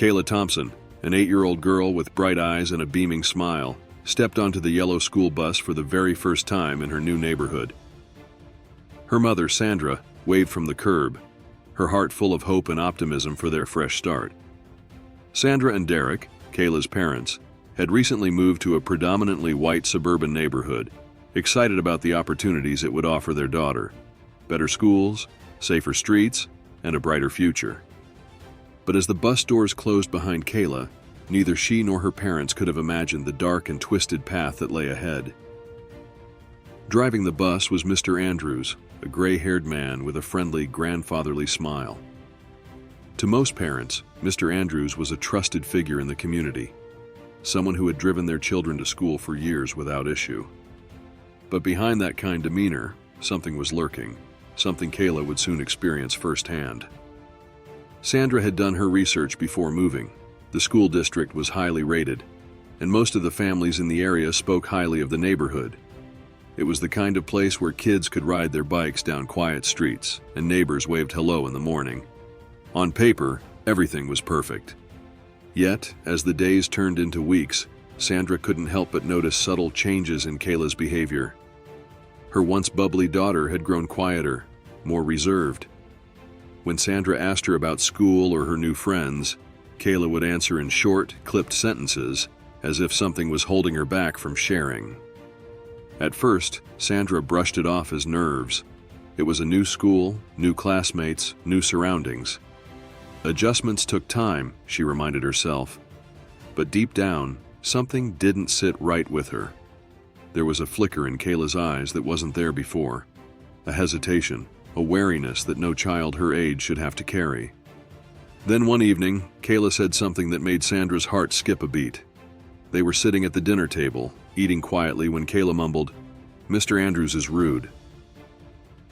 Kayla Thompson, an 8-year-old girl with bright eyes and a beaming smile, stepped onto the yellow school bus for the very first time in her new neighborhood. Her mother, Sandra, waved from the curb, her heart full of hope and optimism for their fresh start. Sandra and Derek, Kayla's parents, had recently moved to a predominantly white suburban neighborhood, excited about the opportunities it would offer their daughter: better schools, safer streets, and a brighter future. But as the bus doors closed behind Kayla, neither she nor her parents could have imagined the dark and twisted path that lay ahead. Driving the bus was Mr. Andrews, a gray-haired man with a friendly, grandfatherly smile. To most parents, Mr. Andrews was a trusted figure in the community, someone who had driven their children to school for years without issue. But behind that kind demeanor, something was lurking, something Kayla would soon experience firsthand. Sandra had done her research before moving. The school district was highly rated, and most of the families in the area spoke highly of the neighborhood. It was the kind of place where kids could ride their bikes down quiet streets, and neighbors waved hello in the morning. On paper, everything was perfect. Yet, as the days turned into weeks, Sandra couldn't help but notice subtle changes in Kayla's behavior. Her once bubbly daughter had grown quieter, more reserved. When Sandra asked her about school or her new friends, Kayla would answer in short, clipped sentences, as if something was holding her back from sharing. At first, Sandra brushed it off as nerves. It was a new school, new classmates, new surroundings. Adjustments took time, she reminded herself. But deep down, something didn't sit right with her. There was a flicker in Kayla's eyes that wasn't there before. A hesitation, a wariness that no child her age should have to carry. Then one evening, Kayla said something that made Sandra's heart skip a beat. They were sitting at the dinner table, eating quietly, when Kayla mumbled, "Mr. Andrews is rude."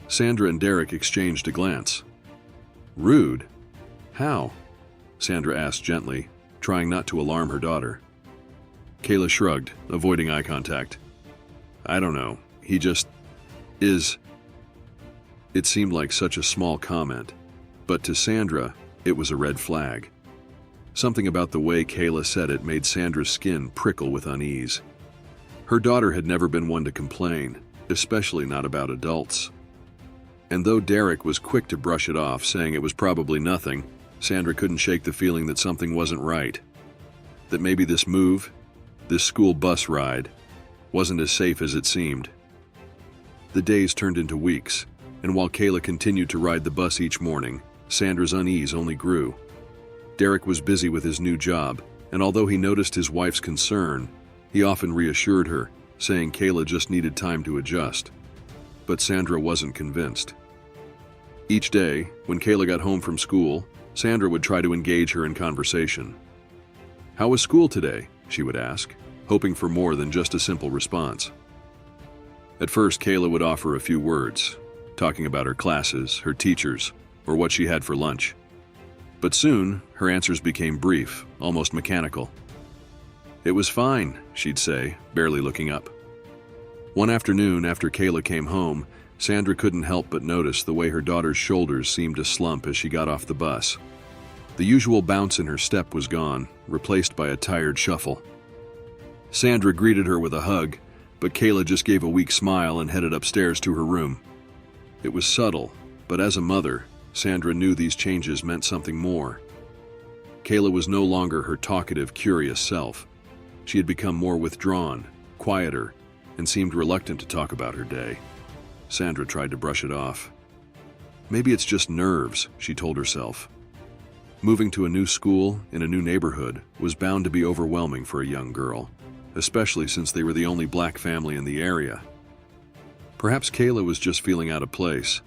Sandra and Derek exchanged a glance. Rude? How? Sandra asked gently, trying not to alarm her daughter. Kayla shrugged, avoiding eye contact. "I don't know. He just is." It seemed like such a small comment, but to Sandra, it was a red flag. Something about the way Kayla said it made Sandra's skin prickle with unease. Her daughter had never been one to complain, especially not about adults. And though Derek was quick to brush it off, saying it was probably nothing, Sandra couldn't shake the feeling that something wasn't right. That maybe this move, this school bus ride, wasn't as safe as it seemed. The days turned into weeks, and while Kayla continued to ride the bus each morning, Sandra's unease only grew. Derek was busy with his new job, and although he noticed his wife's concern, he often reassured her, saying Kayla just needed time to adjust. But Sandra wasn't convinced. Each day, when Kayla got home from school, Sandra would try to engage her in conversation. "How was school today?" she would ask, hoping for more than just a simple response. At first, Kayla would offer a few words, talking about her classes, her teachers, or what she had for lunch. But soon, her answers became brief, almost mechanical. "It was fine," she'd say, barely looking up. One afternoon, after Kayla came home, Sandra couldn't help but notice the way her daughter's shoulders seemed to slump as she got off the bus. The usual bounce in her step was gone, replaced by a tired shuffle. Sandra greeted her with a hug, but Kayla just gave a weak smile and headed upstairs to her room. It was subtle, but as a mother, Sandra knew these changes meant something more. Kayla was no longer her talkative, curious self. She had become more withdrawn, quieter, and seemed reluctant to talk about her day. Sandra tried to brush it off. Maybe it's just nerves, she told herself. Moving to a new school in a new neighborhood was bound to be overwhelming for a young girl, especially since they were the only black family in the area. Perhaps Kayla was just feeling out of place.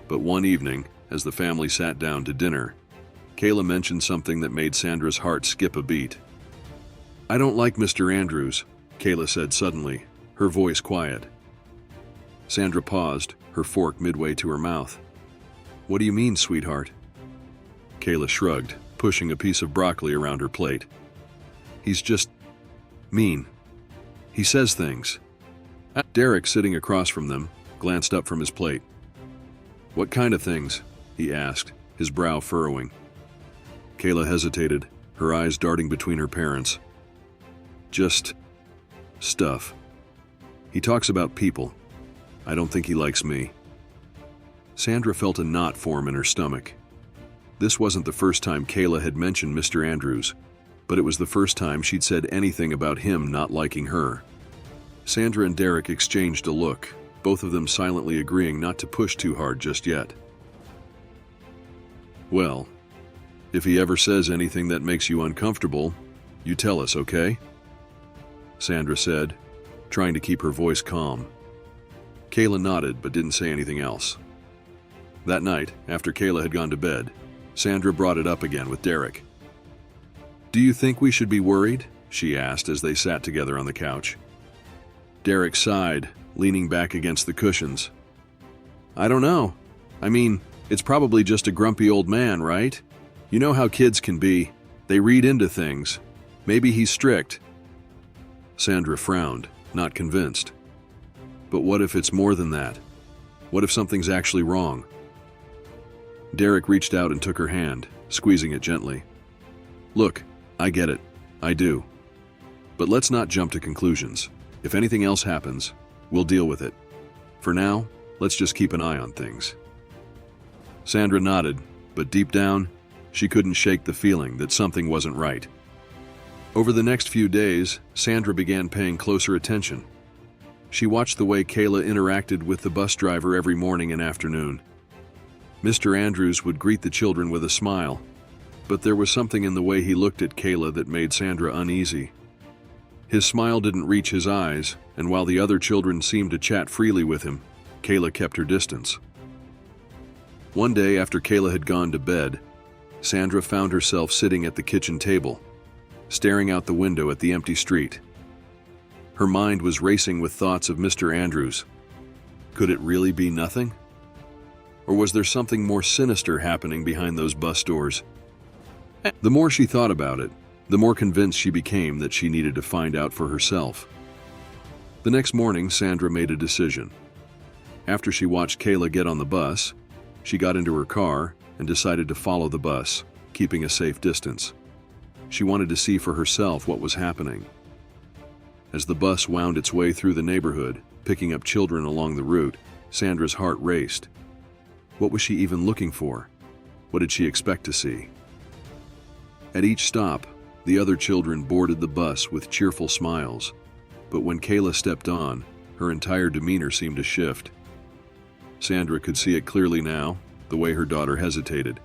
But one evening, as the family sat down to dinner, Kayla mentioned something that made Sandra's heart skip a beat. "I don't like Mr. Andrews," Kayla said suddenly, her voice quiet. Sandra paused, her fork midway to her mouth. "What do you mean, sweetheart?" Kayla shrugged, pushing a piece of broccoli around her plate. "He's just mean. He says things." Derek, sitting across from them, glanced up from his plate. "What kind of things?" he asked, his brow furrowing. Kayla hesitated, her eyes darting between her parents. Just stuff. He talks about people. I don't think he likes me. Sandra felt a knot form in her stomach. This wasn't the first time Kayla had mentioned Mr. Andrews, but it was the first time she'd said anything about him not liking her. Sandra and Derek exchanged a look, both of them silently agreeing not to push too hard just yet. Well, if he ever says anything that makes you uncomfortable, you tell us, okay? Sandra said, trying to keep her voice calm. Kayla nodded but didn't say anything else. That night, after Kayla had gone to bed, Sandra brought it up again with Derek. "Do you think we should be worried?" she asked as they sat together on the couch. Derek sighed, leaning back against the cushions. "I don't know. I mean, it's probably just a grumpy old man, right? You know how kids can be. They read into things. Maybe he's strict." Sandra frowned, not convinced. But what if it's more than that? What if something's actually wrong? Derek reached out and took her hand, squeezing it gently. "Look, I get it. I do. But let's not jump to conclusions. If anything else happens, we'll deal with it. For now, let's just keep an eye on things." Sandra nodded, but deep down, she couldn't shake the feeling that something wasn't right. Over the next few days, Sandra began paying closer attention. She watched the way Kayla interacted with the bus driver every morning and afternoon. Mr. Andrews would greet the children with a smile, but there was something in the way he looked at Kayla that made Sandra uneasy. His smile didn't reach his eyes, and while the other children seemed to chat freely with him, Kayla kept her distance. One day after Kayla had gone to bed, Sandra found herself sitting at the kitchen table, staring out the window at the empty street. Her mind was racing with thoughts of Mr. Andrews. Could it really be nothing? Or was there something more sinister happening behind those bus doors? The more she thought about it, the more convinced she became that she needed to find out for herself. The next morning, Sandra made a decision. After she watched Kayla get on the bus, she got into her car and decided to follow the bus, keeping a safe distance. She wanted to see for herself what was happening. As the bus wound its way through the neighborhood, picking up children along the route, Sandra's heart raced. What was she even looking for? What did she expect to see? At each stop, the other children boarded the bus with cheerful smiles, but when Kayla stepped on, her entire demeanor seemed to shift. Sandra could see it clearly now, the way her daughter hesitated,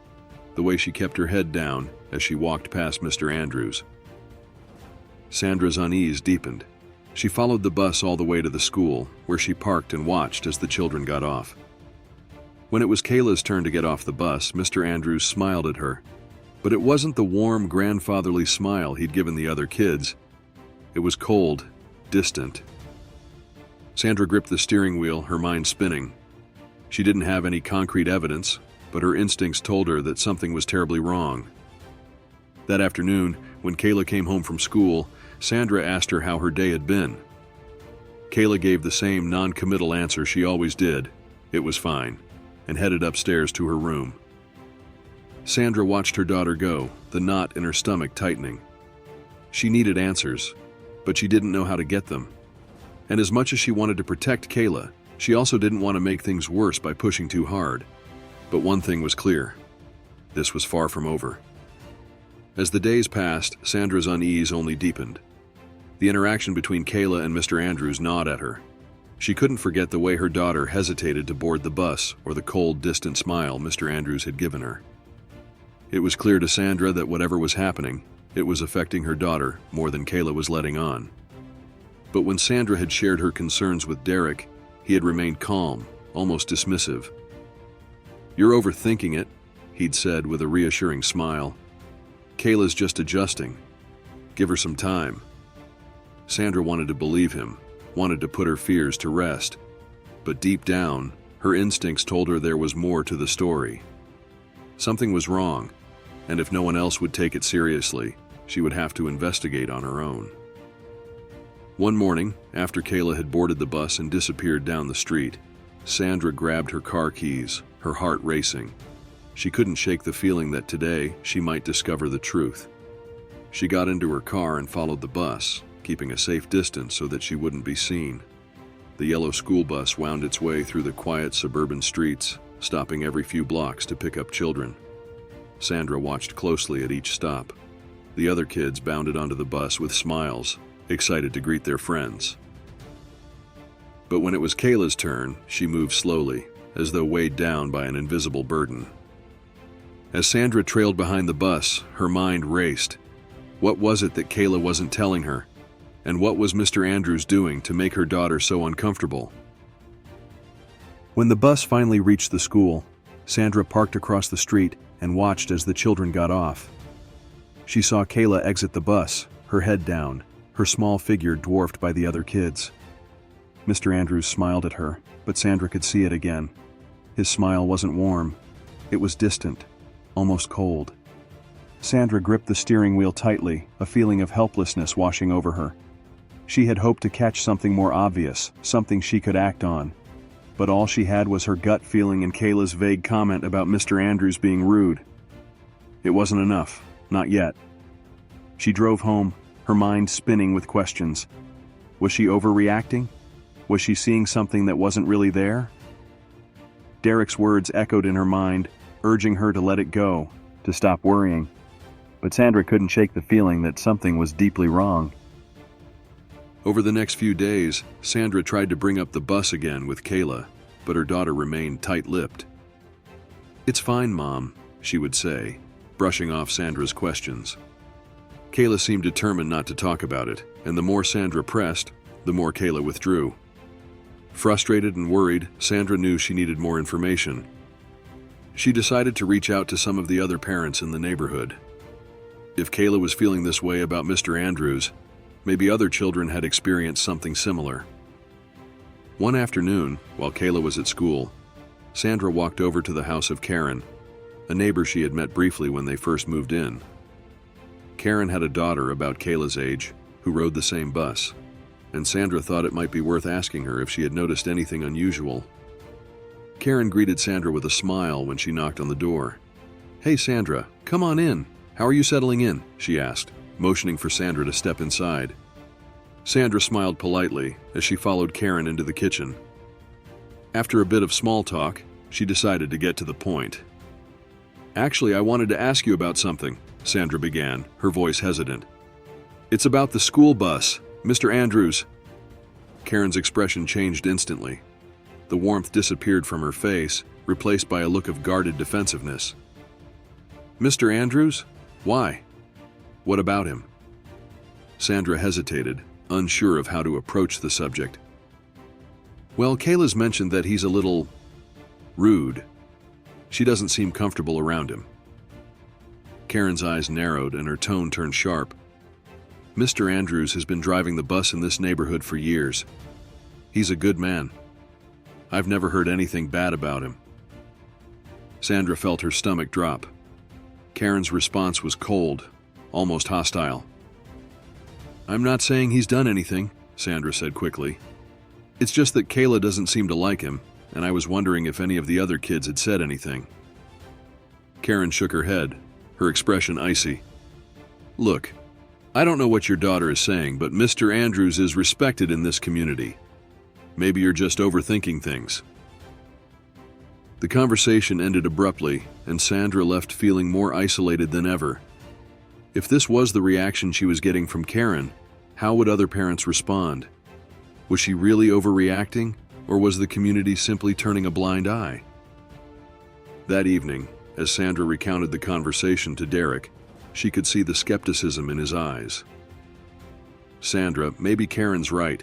the way she kept her head down as she walked past Mr. Andrews. Sandra's unease deepened. She followed the bus all the way to the school, where she parked and watched as the children got off. When it was Kayla's turn to get off the bus, Mr. Andrews smiled at her. But it wasn't the warm, grandfatherly smile he'd given the other kids. It was cold, distant. Sandra gripped the steering wheel, her mind spinning. She didn't have any concrete evidence, but her instincts told her that something was terribly wrong. That afternoon, when Kayla came home from school, Sandra asked her how her day had been. Kayla gave the same non-committal answer she always did. It was fine, and headed upstairs to her room. Sandra watched her daughter go, the knot in her stomach tightening. She needed answers, but she didn't know how to get them. And as much as she wanted to protect Kayla, she also didn't want to make things worse by pushing too hard. But one thing was clear. This was far from over. As the days passed, Sandra's unease only deepened. The interaction between Kayla and Mr. Andrews gnawed at her. She couldn't forget the way her daughter hesitated to board the bus or the cold, distant smile Mr. Andrews had given her. It was clear to Sandra that whatever was happening, it was affecting her daughter more than Kayla was letting on. But when Sandra had shared her concerns with Derek, he had remained calm, almost dismissive. "You're overthinking it," he'd said with a reassuring smile. "Kayla's just adjusting. Give her some time." Sandra wanted to believe him, wanted to put her fears to rest. But deep down, her instincts told her there was more to the story. Something was wrong, and if no one else would take it seriously, she would have to investigate on her own. One morning, after Kayla had boarded the bus and disappeared down the street, Sandra grabbed her car keys, her heart racing. She couldn't shake the feeling that today she might discover the truth. She got into her car and followed the bus, keeping a safe distance so that she wouldn't be seen. The yellow school bus wound its way through the quiet suburban streets, stopping every few blocks to pick up children. Sandra watched closely at each stop. The other kids bounded onto the bus with smiles, excited to greet their friends. But when it was Kayla's turn, she moved slowly, as though weighed down by an invisible burden. As Sandra trailed behind the bus, her mind raced. What was it that Kayla wasn't telling her? And what was Mr. Andrews doing to make her daughter so uncomfortable? When the bus finally reached the school, Sandra parked across the street and watched as the children got off. She saw Kayla exit the bus, her head down, her small figure dwarfed by the other kids. Mr. Andrews smiled at her, but Sandra could see it again. His smile wasn't warm. It was distant, almost cold. Sandra gripped the steering wheel tightly, a feeling of helplessness washing over her. She had hoped to catch something more obvious, something she could act on. But all she had was her gut feeling and Kayla's vague comment about Mr. Andrews being rude. It wasn't enough, not yet. She drove home, her mind spinning with questions. Was she overreacting? Was she seeing something that wasn't really there? Derek's words echoed in her mind, urging her to let it go, to stop worrying. But Sandra couldn't shake the feeling that something was deeply wrong. Over the next few days, Sandra tried to bring up the bus again with Kayla, but her daughter remained tight-lipped. "It's fine, Mom," she would say, brushing off Sandra's questions. Kayla seemed determined not to talk about it, and the more Sandra pressed, the more Kayla withdrew. Frustrated and worried, Sandra knew she needed more information. She decided to reach out to some of the other parents in the neighborhood. If Kayla was feeling this way about Mr. Andrews, maybe other children had experienced something similar. One afternoon, while Kayla was at school, Sandra walked over to the house of Karen, a neighbor she had met briefly when they first moved in. Karen had a daughter about Kayla's age who rode the same bus, and Sandra thought it might be worth asking her if she had noticed anything unusual. Karen greeted Sandra with a smile when she knocked on the door. "Hey Sandra, come on in. How are you settling in?" she asked, motioning for Sandra to step inside. Sandra smiled politely as she followed Karen into the kitchen. After a bit of small talk, she decided to get to the point. "Actually, I wanted to ask you about something," Sandra began, her voice hesitant. "It's about the school bus, Mr. Andrews." Karen's expression changed instantly. The warmth disappeared from her face, replaced by a look of guarded defensiveness. "Mr. Andrews? Why? What about him?" Sandra hesitated, unsure of how to approach the subject. "Well, Kayla's mentioned that he's a little rude. She doesn't seem comfortable around him." Karen's eyes narrowed and her tone turned sharp. "Mr. Andrews has been driving the bus in this neighborhood for years. He's a good man. I've never heard anything bad about him." Sandra felt her stomach drop. Karen's response was cold, almost hostile. "I'm not saying he's done anything," Sandra said quickly. "It's just that Kayla doesn't seem to like him, and I was wondering if any of the other kids had said anything." Karen shook her head, her expression icy. "Look, I don't know what your daughter is saying, but Mr. Andrews is respected in this community. Maybe you're just overthinking things." The conversation ended abruptly, and Sandra left feeling more isolated than ever. If this was the reaction she was getting from Karen, how would other parents respond? Was she really overreacting, or was the community simply turning a blind eye? That evening, as Sandra recounted the conversation to Derek, she could see the skepticism in his eyes. "Sandra, maybe Karen's right.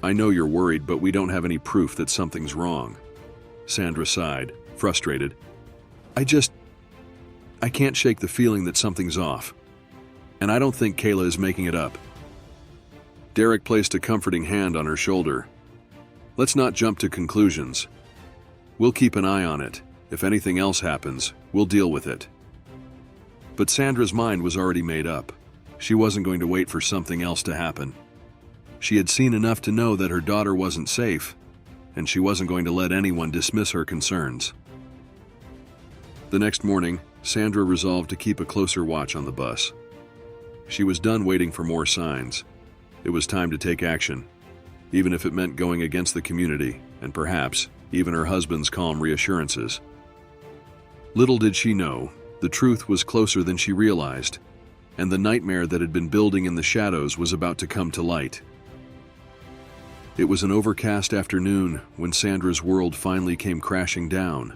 I know you're worried, but we don't have any proof that something's wrong." Sandra sighed, frustrated. I can't shake the feeling that something's off. And I don't think Kayla is making it up." Derek placed a comforting hand on her shoulder. "Let's not jump to conclusions. We'll keep an eye on it. If anything else happens, we'll deal with it." But Sandra's mind was already made up. She wasn't going to wait for something else to happen. She had seen enough to know that her daughter wasn't safe, and she wasn't going to let anyone dismiss her concerns. The next morning, Sandra resolved to keep a closer watch on the bus. She was done waiting for more signs. It was time to take action, even if it meant going against the community and perhaps even her husband's calm reassurances. Little did she know, the truth was closer than she realized, and the nightmare that had been building in the shadows was about to come to light. It was an overcast afternoon when Sandra's world finally came crashing down.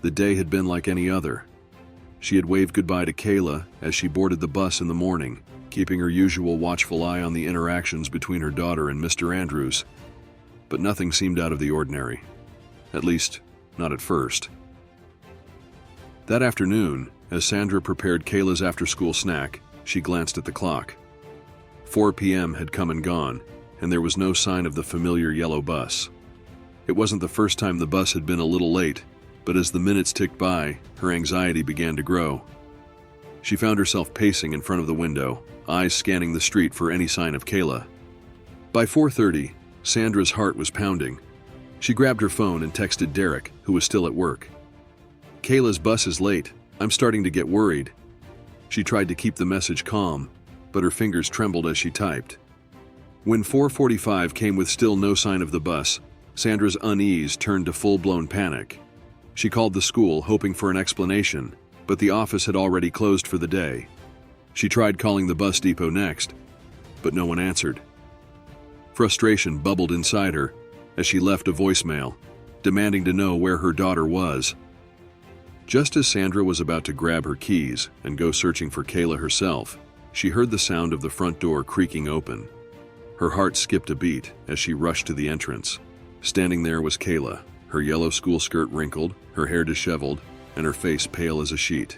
The day had been like any other. She had waved goodbye to Kayla as she boarded the bus in the morning, keeping her usual watchful eye on the interactions between her daughter and Mr. Andrews. But nothing seemed out of the ordinary. At least, not at first. That afternoon, as Sandra prepared Kayla's after-school snack, she glanced at the clock. 4 p.m. had come and gone, and there was no sign of the familiar yellow bus. It wasn't the first time the bus had been a little late, but as the minutes ticked by, her anxiety began to grow. She found herself pacing in front of the window, eyes scanning the street for any sign of Kayla. By 4:30, Sandra's heart was pounding. She grabbed her phone and texted Derek, who was still at work. "Kayla's bus is late. I'm starting to get worried." She tried to keep the message calm, but her fingers trembled as she typed. When 4:45 came with still no sign of the bus, Sandra's unease turned to full-blown panic. She called the school, hoping for an explanation, but the office had already closed for the day. She tried calling the bus depot next, but no one answered. Frustration bubbled inside her as she left a voicemail, demanding to know where her daughter was. Just as Sandra was about to grab her keys and go searching for Kayla herself, she heard the sound of the front door creaking open. Her heart skipped a beat as she rushed to the entrance. Standing there was Kayla, her yellow school skirt wrinkled, her hair disheveled, and her face pale as a sheet.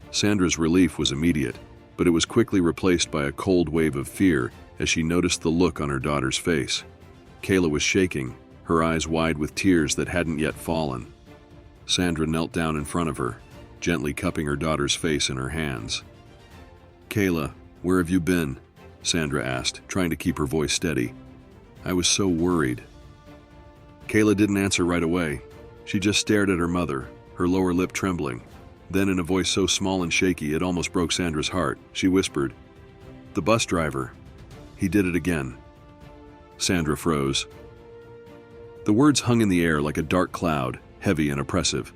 Sandra's relief was immediate, but it was quickly replaced by a cold wave of fear as she noticed the look on her daughter's face. Kayla was shaking, her eyes wide with tears that hadn't yet fallen. Sandra knelt down in front of her, gently cupping her daughter's face in her hands. "Kayla, where have you been?" Sandra asked, trying to keep her voice steady. "I was so worried." Kayla didn't answer right away. She just stared at her mother, her lower lip trembling. Then, in a voice so small and shaky it almost broke Sandra's heart, she whispered, "The bus driver. He did it again." Sandra froze. The words hung in the air like a dark cloud, heavy and oppressive.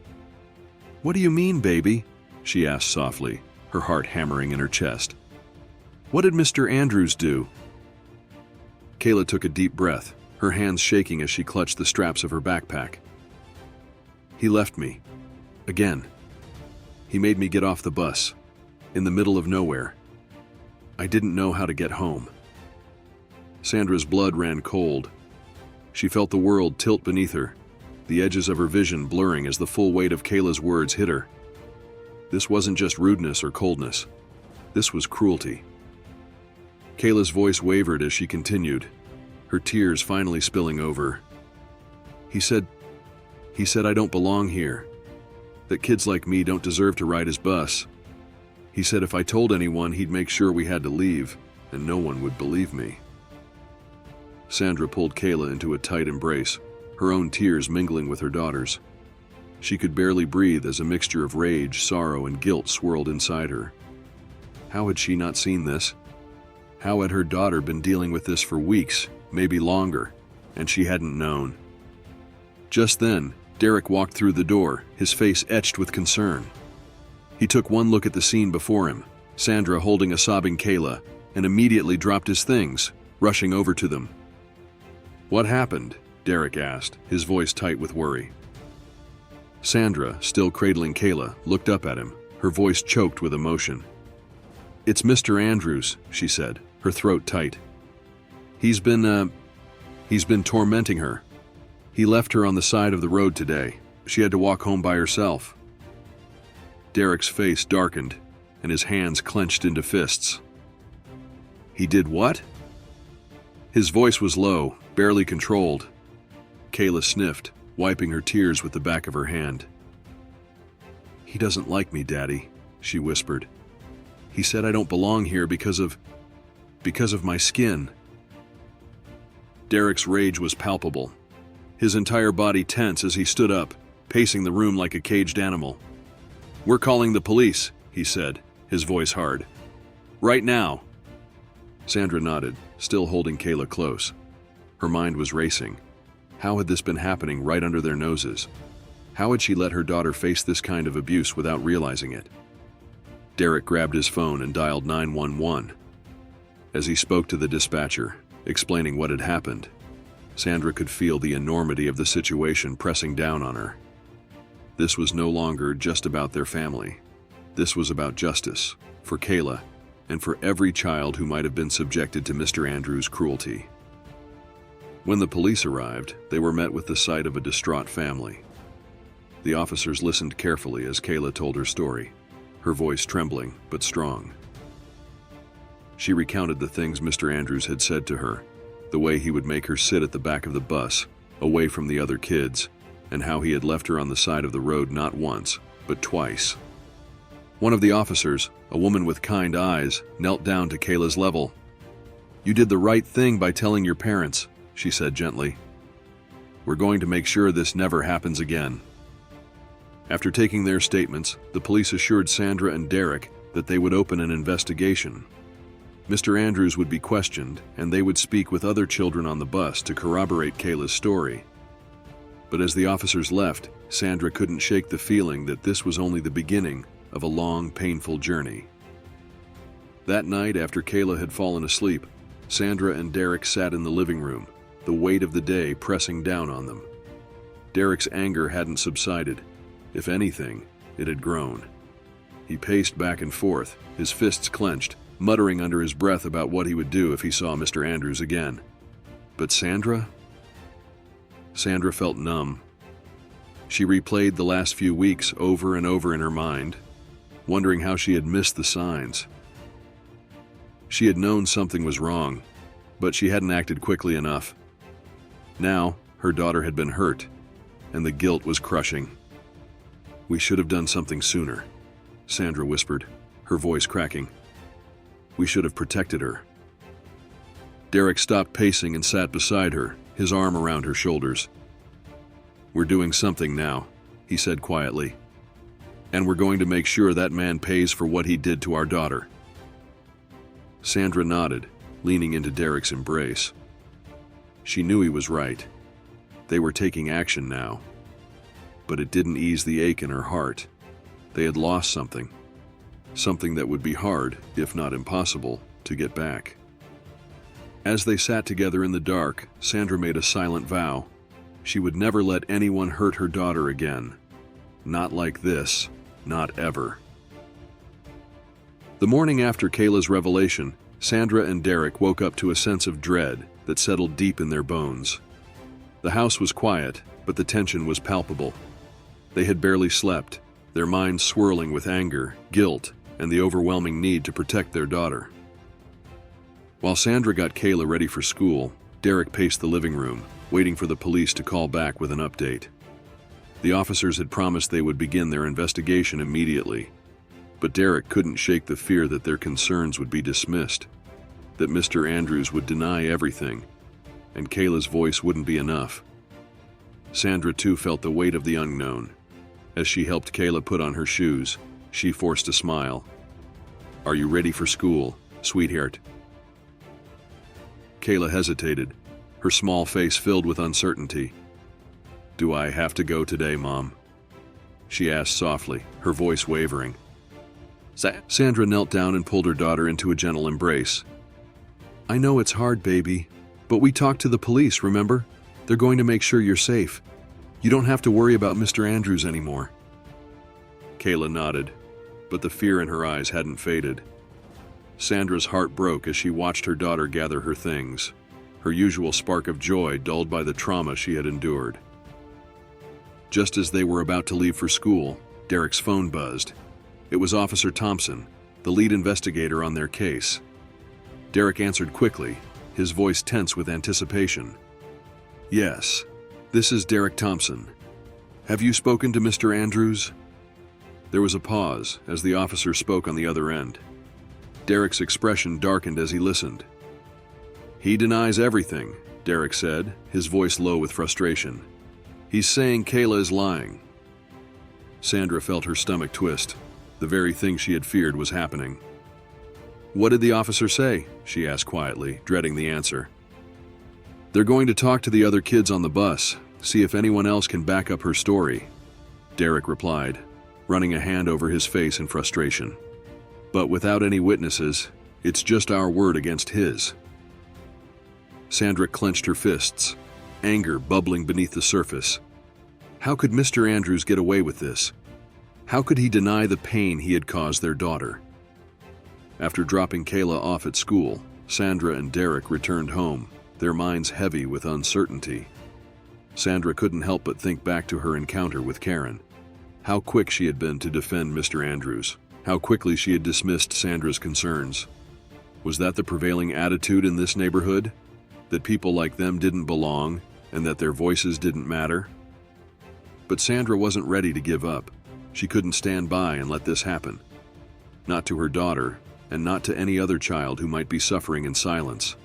"What do you mean, baby?" she asked softly, her heart hammering in her chest. "What did Mr. Andrews do?" Kayla took a deep breath, her hands shaking as she clutched the straps of her backpack. "He left me. Again. He made me get off the bus. In the middle of nowhere. I didn't know how to get home." Sandra's blood ran cold. She felt the world tilt beneath her, the edges of her vision blurring as the full weight of Kayla's words hit her. This wasn't just rudeness or coldness. This was cruelty. Kayla's voice wavered as she continued, her tears finally spilling over. He said I don't belong here. That kids like me don't deserve to ride his bus. He said if I told anyone, he'd make sure we had to leave, and no one would believe me." Sandra pulled Kayla into a tight embrace, her own tears mingling with her daughter's. She could barely breathe as a mixture of rage, sorrow, and guilt swirled inside her. How had she not seen this? How had her daughter been dealing with this for weeks, maybe longer, and she hadn't known? Just then, Derek walked through the door, his face etched with concern. He took one look at the scene before him, Sandra holding a sobbing Kayla, and immediately dropped his things, rushing over to them. "What happened?" Derek asked, his voice tight with worry. Sandra, still cradling Kayla, looked up at him, her voice choked with emotion. "It's Mr. Andrews," she said, her throat tight. He's been tormenting her. He left her on the side of the road today. She had to walk home by herself." Derek's face darkened, and his hands clenched into fists. "He did what?" His voice was low, barely controlled. Kayla sniffed, wiping her tears with the back of her hand. "He doesn't like me, Daddy," she whispered. "He said I don't belong here because of my skin." Derek's rage was palpable, his entire body tense as he stood up, pacing the room like a caged animal. "We're calling the police," he said, his voice hard. "Right now, Sandra nodded, still holding Kayla close. Her mind was racing. How had this been happening right under their noses? How had she let her daughter face this kind of abuse without realizing it? Derek grabbed his phone and dialed 911. As he spoke to the dispatcher, explaining what had happened, Sandra could feel the enormity of the situation pressing down on her. This was no longer just about their family. This was about justice, for Kayla, and for every child who might have been subjected to Mr. Andrews' cruelty. When the police arrived, they were met with the sight of a distraught family. The officers listened carefully as Kayla told her story, her voice trembling but strong. She recounted the things Mr. Andrews had said to her, the way he would make her sit at the back of the bus, away from the other kids, and how he had left her on the side of the road not once, but twice. One of the officers, a woman with kind eyes, knelt down to Kayla's level. "You did the right thing by telling your parents," she said gently. "We're going to make sure this never happens again." After taking their statements, the police assured Sandra and Derek that they would open an investigation. Mr. Andrews would be questioned, and they would speak with other children on the bus to corroborate Kayla's story. But as the officers left, Sandra couldn't shake the feeling that this was only the beginning of a long, painful journey. That night, after Kayla had fallen asleep, Sandra and Derek sat in the living room, the weight of the day pressing down on them. Derek's anger hadn't subsided. If anything, it had grown. He paced back and forth, his fists clenched, muttering under his breath about what he would do if he saw Mr. Andrews again. But Sandra? Sandra felt numb. She replayed the last few weeks over and over in her mind, wondering how she had missed the signs. She had known something was wrong, but she hadn't acted quickly enough. Now, her daughter had been hurt, and the guilt was crushing. "We should have done something sooner," Sandra whispered, her voice cracking. "We should have protected her." Derek stopped pacing and sat beside her, his arm around her shoulders. "We're doing something now," he said quietly. "And we're going to make sure that man pays for what he did to our daughter." Sandra nodded, leaning into Derek's embrace. She knew he was right. They were taking action now. But it didn't ease the ache in her heart. They had lost something. Something that would be hard, if not impossible, to get back. As they sat together in the dark, Sandra made a silent vow. She would never let anyone hurt her daughter again. Not like this. Not ever. The morning after Kayla's revelation, Sandra and Derek woke up to a sense of dread that settled deep in their bones. The house was quiet, but the tension was palpable. They had barely slept, their minds swirling with anger, guilt, and the overwhelming need to protect their daughter. While Sandra got Kayla ready for school, Derek paced the living room, waiting for the police to call back with an update. The officers had promised they would begin their investigation immediately, but Derek couldn't shake the fear that their concerns would be dismissed, that Mr. Andrews would deny everything, and Kayla's voice wouldn't be enough. Sandra too felt the weight of the unknown. As she helped Kayla put on her shoes, she forced a smile. "Are you ready for school, sweetheart?" Kayla hesitated, her small face filled with uncertainty. "Do I have to go today, Mom?" she asked softly, her voice wavering. Sandra knelt down and pulled her daughter into a gentle embrace. "I know it's hard, baby, but we talked to the police, remember? They're going to make sure you're safe. You don't have to worry about Mr. Andrews anymore." Kayla nodded, but the fear in her eyes hadn't faded. Sandra's heart broke as she watched her daughter gather her things, her usual spark of joy dulled by the trauma she had endured. Just as they were about to leave for school, Derek's phone buzzed. It was Officer Thompson, the lead investigator on their case. Derek answered quickly, his voice tense with anticipation. "Yes, this is Derek Thompson. Have you spoken to Mr. Andrews?" There was a pause as the officer spoke on the other end. Derek's expression darkened as he listened. "He denies everything," Derek said, his voice low with frustration. "He's saying Kayla is lying." Sandra felt her stomach twist. The very thing she had feared was happening. "What did the officer say?" she asked quietly, dreading the answer. "They're going to talk to the other kids on the bus, see if anyone else can back up her story," Derek replied, running a hand over his face in frustration. "But without any witnesses, it's just our word against his." Sandra clenched her fists, anger bubbling beneath the surface. How could Mr. Andrews get away with this? How could he deny the pain he had caused their daughter? After dropping Kayla off at school, Sandra and Derek returned home, their minds heavy with uncertainty. Sandra couldn't help but think back to her encounter with Karen. How quick she had been to defend Mr. Andrews. How quickly she had dismissed Sandra's concerns. Was that the prevailing attitude in this neighborhood? That people like them didn't belong and that their voices didn't matter? But Sandra wasn't ready to give up. She couldn't stand by and let this happen. Not to her daughter, and not to any other child who might be suffering in silence.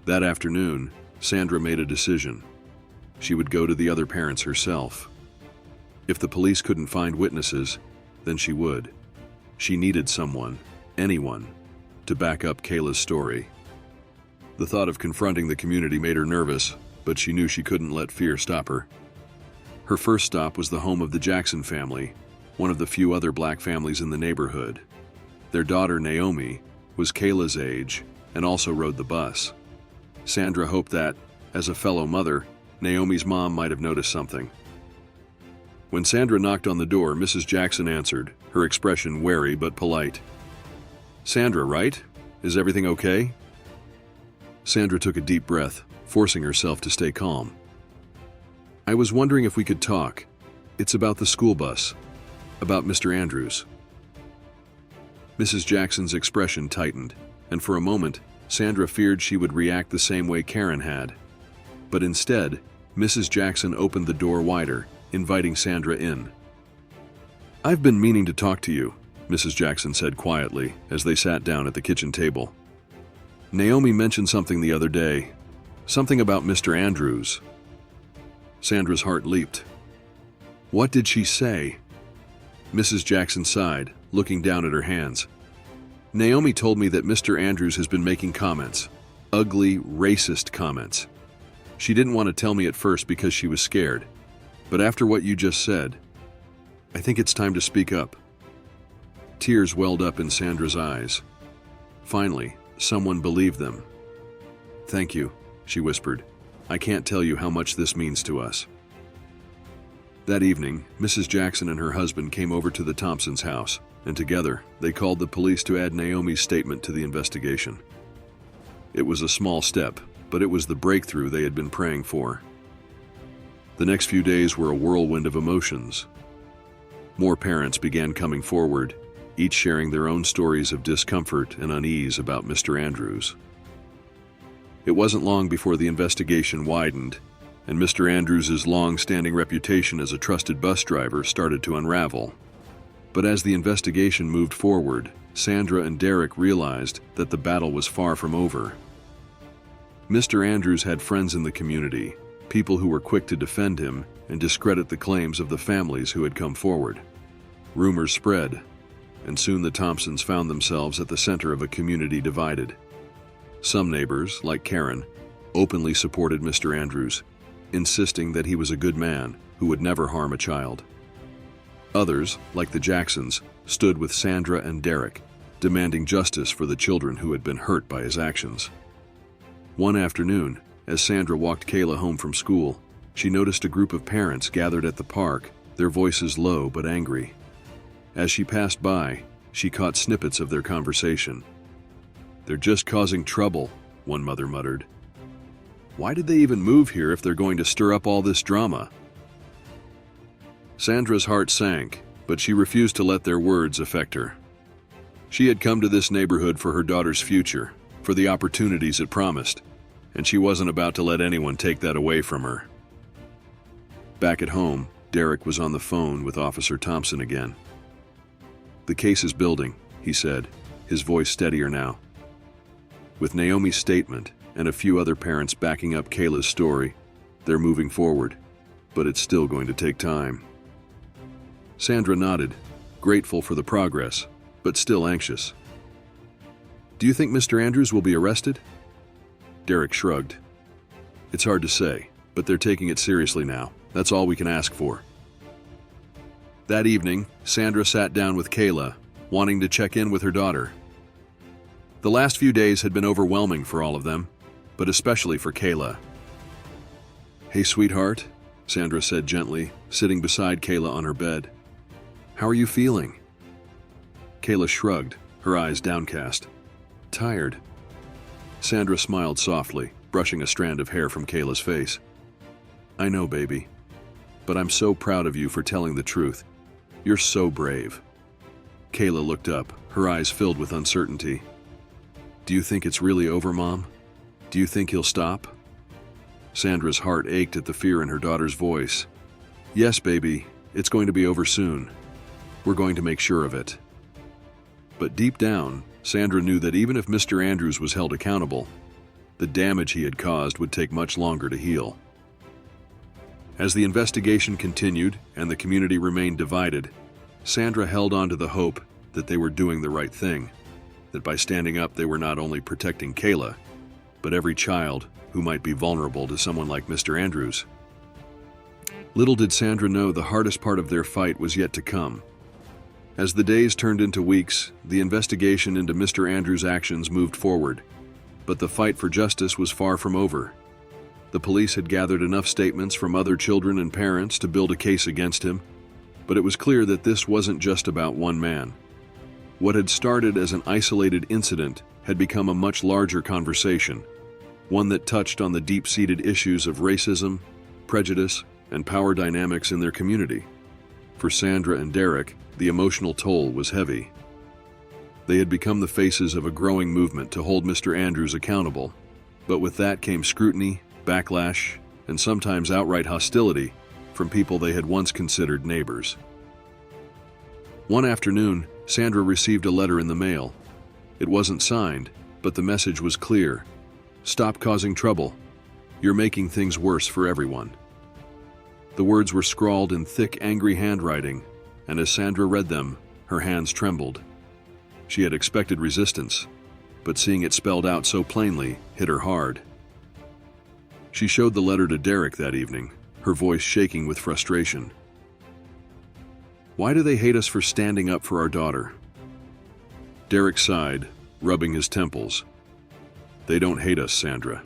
That afternoon, Sandra made a decision. She would go to the other parents herself. If the police couldn't find witnesses, then she would. She needed someone, anyone, to back up Kayla's story. The thought of confronting the community made her nervous, but she knew she couldn't let fear stop her. Her first stop was the home of the Jackson family, one of the few other black families in the neighborhood. Their daughter, Naomi, was Kayla's age and also rode the bus. Sandra hoped that, as a fellow mother, Naomi's mom might have noticed something. When Sandra knocked on the door, Mrs. Jackson answered, her expression wary but polite. "Sandra, right? Is everything okay?" Sandra took a deep breath, forcing herself to stay calm. "I was wondering if we could talk. It's about the school bus. About Mr. Andrews." Mrs. Jackson's expression tightened, and for a moment, Sandra feared she would react the same way Karen had. But instead, Mrs. Jackson opened the door wider, inviting Sandra in. "I've been meaning to talk to you," Mrs. Jackson said quietly as they sat down at the kitchen table. "Naomi mentioned something the other day, something about Mr. Andrews." Sandra's heart leaped. "What did she say?" Mrs. Jackson sighed, looking down at her hands. "Naomi told me that Mr. Andrews has been making comments, ugly, racist comments. She didn't want to tell me at first because she was scared, but after what you just said, I think it's time to speak up." Tears welled up in Sandra's eyes. Finally, someone believed them. "Thank you," she whispered. "I can't tell you how much this means to us." That evening, Mrs. Jackson and her husband came over to the Thompsons' house, and together, they called the police to add Naomi's statement to the investigation. It was a small step, but it was the breakthrough they had been praying for. The next few days were a whirlwind of emotions. More parents began coming forward, each sharing their own stories of discomfort and unease about Mr. Andrews. It wasn't long before the investigation widened, and Mr. Andrews' long-standing reputation as a trusted bus driver started to unravel. But as the investigation moved forward, Sandra and Derek realized that the battle was far from over. Mr. Andrews had friends in the community, people who were quick to defend him and discredit the claims of the families who had come forward. Rumors spread, and soon the Thompsons found themselves at the center of a community divided. Some neighbors, like Karen, openly supported Mr. Andrews, insisting that he was a good man who would never harm a child. Others, like the Jacksons, stood with Sandra and Derek, demanding justice for the children who had been hurt by his actions. One afternoon, as Sandra walked Kayla home from school, she noticed a group of parents gathered at the park, their voices low but angry. As she passed by, she caught snippets of their conversation. "They're just causing trouble," one mother muttered. "Why did they even move here if they're going to stir up all this drama?" Sandra's heart sank, but she refused to let their words affect her. She had come to this neighborhood for her daughter's future, for the opportunities it promised, and she wasn't about to let anyone take that away from her. Back at home, Derek was on the phone with Officer Thompson again. "The case is building," he said, his voice steadier now. "With Naomi's statement and a few other parents backing up Kayla's story, they're moving forward, but it's still going to take time." Sandra nodded, grateful for the progress, but still anxious. Do you think Mr. Andrews will be arrested? Derek shrugged. It's hard to say, but they're taking it seriously now. That's all we can ask for. That evening, Sandra sat down with Kayla, wanting to check in with her daughter. The last few days had been overwhelming for all of them, but especially for Kayla. Hey, sweetheart, Sandra said gently, sitting beside Kayla on her bed. How are you feeling? Kayla shrugged, her eyes downcast. Tired. Sandra smiled softly, brushing a strand of hair from Kayla's face. I know, baby, but I'm so proud of you for telling the truth. You're so brave. Kayla looked up, her eyes filled with uncertainty. Do you think it's really over, Mom? Do you think he'll stop? Sandra's heart ached at the fear in her daughter's voice. Yes, baby, it's going to be over soon. We're going to make sure of it. But deep down, Sandra knew that even if Mr. Andrews was held accountable, the damage he had caused would take much longer to heal. As the investigation continued and the community remained divided, Sandra held on to the hope that they were doing the right thing, that by standing up they were not only protecting Kayla, but every child who might be vulnerable to someone like Mr. Andrews. Little did Sandra know the hardest part of their fight was yet to come. As the days turned into weeks, the investigation into Mr. Andrews' actions moved forward, but the fight for justice was far from over. The police had gathered enough statements from other children and parents to build a case against him, but it was clear that this wasn't just about one man. What had started as an isolated incident had become a much larger conversation, one that touched on the deep-seated issues of racism, prejudice, and power dynamics in their community. For Sandra and Derek, the emotional toll was heavy. They had become the faces of a growing movement to hold Mr. Andrews accountable, but with that came scrutiny, backlash, and sometimes outright hostility from people they had once considered neighbors. One afternoon, Sandra received a letter in the mail. It wasn't signed, but the message was clear. Stop causing trouble. You're making things worse for everyone. The words were scrawled in thick, angry handwriting, and as Sandra read them, her hands trembled. She had expected resistance, but seeing it spelled out so plainly hit her hard. She showed the letter to Derek that evening, her voice shaking with frustration. Why do they hate us for standing up for our daughter? Derek sighed, rubbing his temples. They don't hate us, Sandra.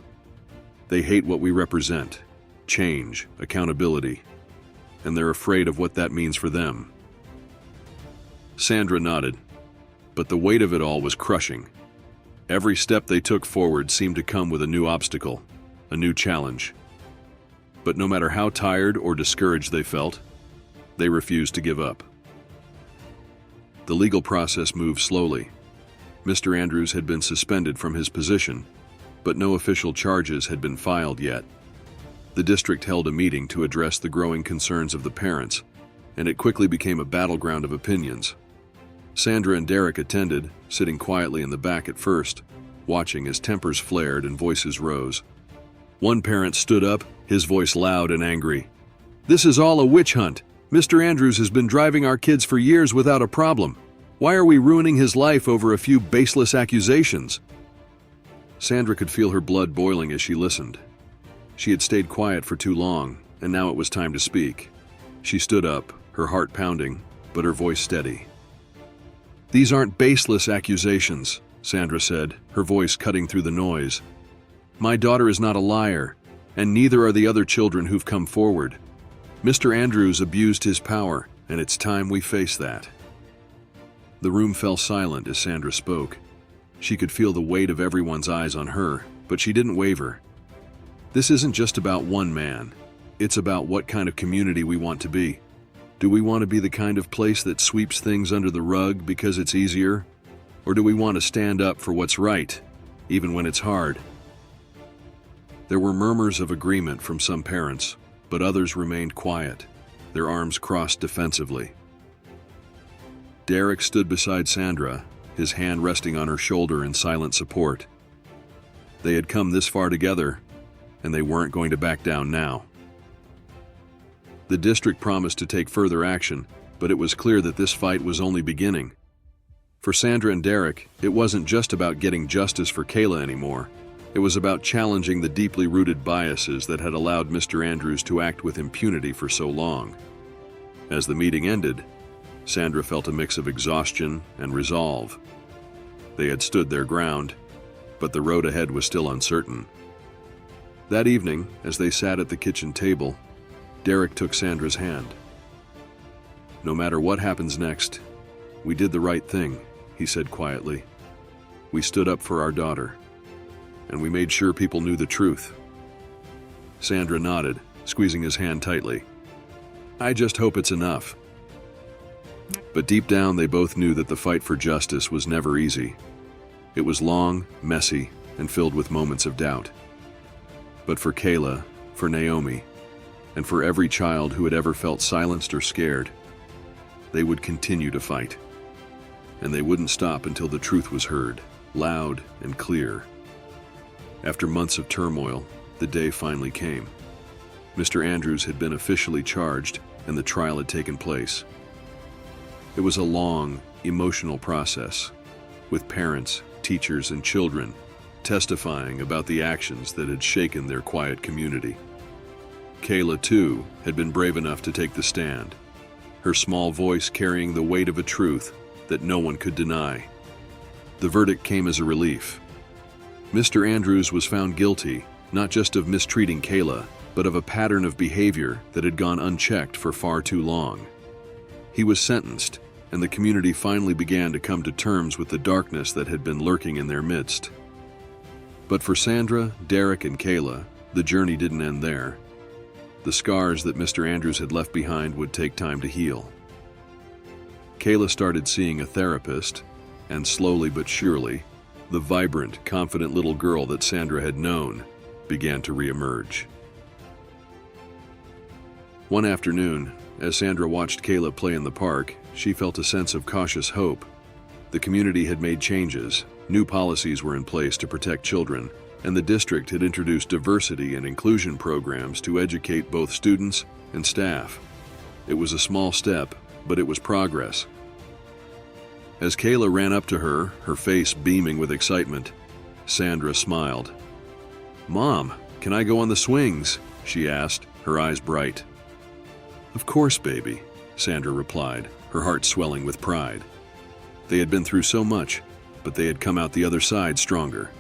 They hate what we represent, change, accountability, and they're afraid of what that means for them. Sandra nodded, but the weight of it all was crushing. Every step they took forward seemed to come with a new obstacle, a new challenge. But no matter how tired or discouraged they felt, they refused to give up. The legal process moved slowly. Mr. Andrews had been suspended from his position, but no official charges had been filed yet. The district held a meeting to address the growing concerns of the parents, and it quickly became a battleground of opinions. Sandra and Derek attended, sitting quietly in the back at first, watching as tempers flared and voices rose. One parent stood up, his voice loud and angry. This is all a witch hunt. Mr. Andrews has been driving our kids for years without a problem. Why are we ruining his life over a few baseless accusations? Sandra could feel her blood boiling as she listened. She had stayed quiet for too long, and now it was time to speak. She stood up, her heart pounding, but her voice steady. These aren't baseless accusations, Sandra said, her voice cutting through the noise. My daughter is not a liar, and neither are the other children who've come forward. Mr. Andrews abused his power, and it's time we face that. The room fell silent as Sandra spoke. She could feel the weight of everyone's eyes on her, but she didn't waver. This isn't just about one man. It's about what kind of community we want to be. Do we want to be the kind of place that sweeps things under the rug because it's easier? Or do we want to stand up for what's right, even when it's hard? There were murmurs of agreement from some parents, but others remained quiet, their arms crossed defensively. Derek stood beside Sandra, his hand resting on her shoulder in silent support. They had come this far together, and they weren't going to back down now. The district promised to take further action, but it was clear that this fight was only beginning. For Sandra and Derek, it wasn't just about getting justice for Kayla anymore. It was about challenging the deeply rooted biases that had allowed Mr. Andrews to act with impunity for so long. As the meeting ended, Sandra felt a mix of exhaustion and resolve. They had stood their ground, but the road ahead was still uncertain. That evening, as they sat at the kitchen table, Derek took Sandra's hand. "No matter what happens next, we did the right thing," he said quietly. "We stood up for our daughter, and we made sure people knew the truth." Sandra nodded, squeezing his hand tightly. "I just hope it's enough." But deep down, they both knew that the fight for justice was never easy. It was long, messy, and filled with moments of doubt. But for Kayla, for Naomi, and for every child who had ever felt silenced or scared, they would continue to fight. And they wouldn't stop until the truth was heard, loud and clear. After months of turmoil, the day finally came. Mr. Andrews had been officially charged, and the trial had taken place. It was a long, emotional process, with parents, teachers, and children testifying about the actions that had shaken their quiet community. Kayla, too, had been brave enough to take the stand, her small voice carrying the weight of a truth that no one could deny. The verdict came as a relief. Mr. Andrews was found guilty, not just of mistreating Kayla, but of a pattern of behavior that had gone unchecked for far too long. He was sentenced, and the community finally began to come to terms with the darkness that had been lurking in their midst. But for Sandra, Derek, and Kayla, the journey didn't end there. The scars that Mr. Andrews had left behind would take time to heal. Kayla started seeing a therapist, and slowly but surely, the vibrant, confident little girl that Sandra had known began to reemerge. One afternoon, as Sandra watched Kayla play in the park, she felt a sense of cautious hope. The community had made changes, new policies were in place to protect children, and the district had introduced diversity and inclusion programs to educate both students and staff. It was a small step, but it was progress. As Kayla ran up to her, her face beaming with excitement, Sandra smiled. "Mom, can I go on the swings?" she asked, her eyes bright. "Of course, baby," Sandra replied, her heart swelling with pride. They had been through so much, but they had come out the other side stronger.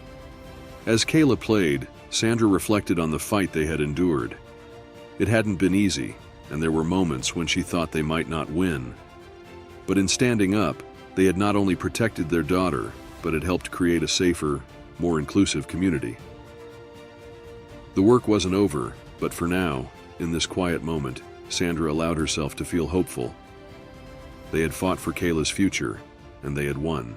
As Kayla played, Sandra reflected on the fight they had endured. It hadn't been easy, and there were moments when she thought they might not win. But in standing up, they had not only protected their daughter, but had helped create a safer, more inclusive community. The work wasn't over, but for now, in this quiet moment, Sandra allowed herself to feel hopeful. They had fought for Kayla's future, and they had won.